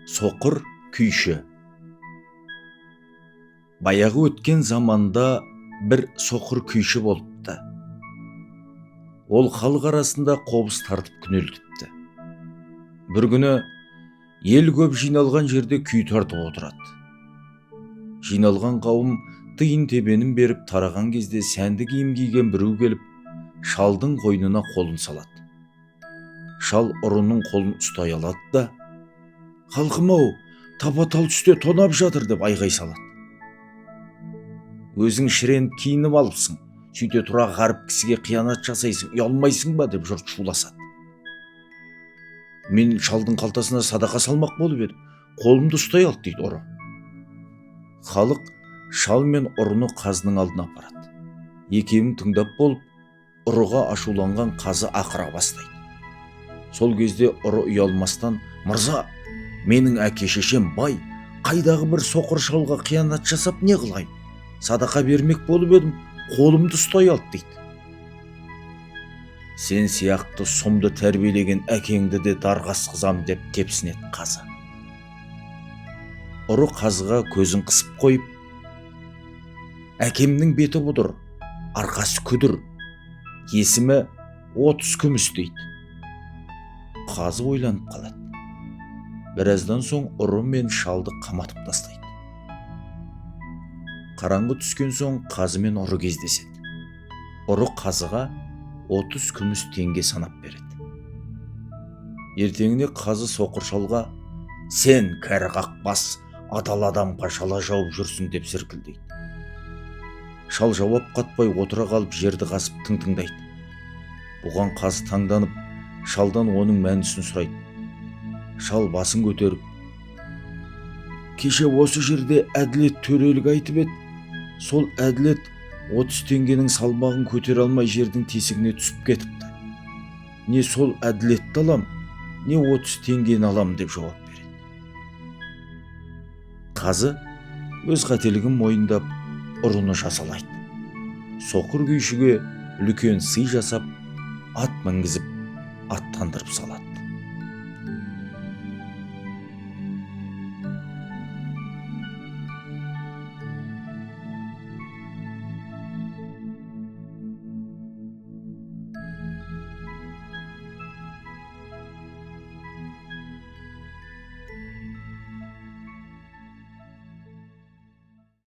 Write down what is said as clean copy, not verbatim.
Соқыр күйші. Баяғы өткен заманда бір соқыр күйші болыпты. Ол халық арасында қобыз тартып күнелтіпті. Бір күні ел көп жиналған жерде күй тартып отырады. Жиналған қауым тиын тебенін беріп тараған кезде сәнді киім киген біреу келіп шалдың қойнына қолын салады. Шал ұрының қолын ұстай алады да: «Халқым-ау, тапа-тал түсте тонап жатыр» деп айғай салады. «Өзің шіреніп киініп алыпсың, сөйте тұра ғаріп кісіге қиянат жасайсың, ұялмайсың ба?» деп жұрт шуласады. «Мен шалдың қалтасына садақа салмақ болып едім, қолымды ұстай алды» дейді ұры. Халық шал мен ұрыны қазының алдына апарады. Екеуін тыңдап болып, ұрыға ашуланған қазы ақыра бастайды. Сол кезде ұры ұялмастан: «Мырза, менің әке-шешем бай, қайдағы бір соқыр шалға қиянат жасап не қылайын? Садақа бермек болып едім, қолымды ұстай алды» дейді. «Сен сияқты сұмды тәрбиелеген әкеңді де дарға асқызам» деп тепсінеді қазы. Ұры қазыға көзін қысып қойып: «Әкемнің беті бұдыр, арқасы күдір, есімі 30 күміс» дейді. Қазы ойланып қалады. Біраздан соң ұры мен шалды қаматып тастайды. Қараңғы түскен соң қазы мен ұры кездеседі. Ұры қазыға 30 күміс теңге санап береді. Ертеңіне қазы соқыр шалға: «Сен кәрі қақбас, адал адамға жала жауып жүрсің» деп зіркілдейді. Шал жауап қатпай отыра қалып жерді қазып тыңдайды. Бұған қазы таңданып, шалдан оның мәнісін сұрайды. Шал басын көтеріп: «Кеше осы жерде әділет төрелік айтып еді. Сол әділет 30 теңгенің салмағын көтере алмай жердің тесігіне түсіп кетіпті. Не сол әділетті алам, не 30 теңгені алам» деп жауап береді. Қазы өз қателігін мойындап, ұрыны жазалайды. Соқыр күйшіге үлкен сый жасап, ат мінгізіп аттандырып салады.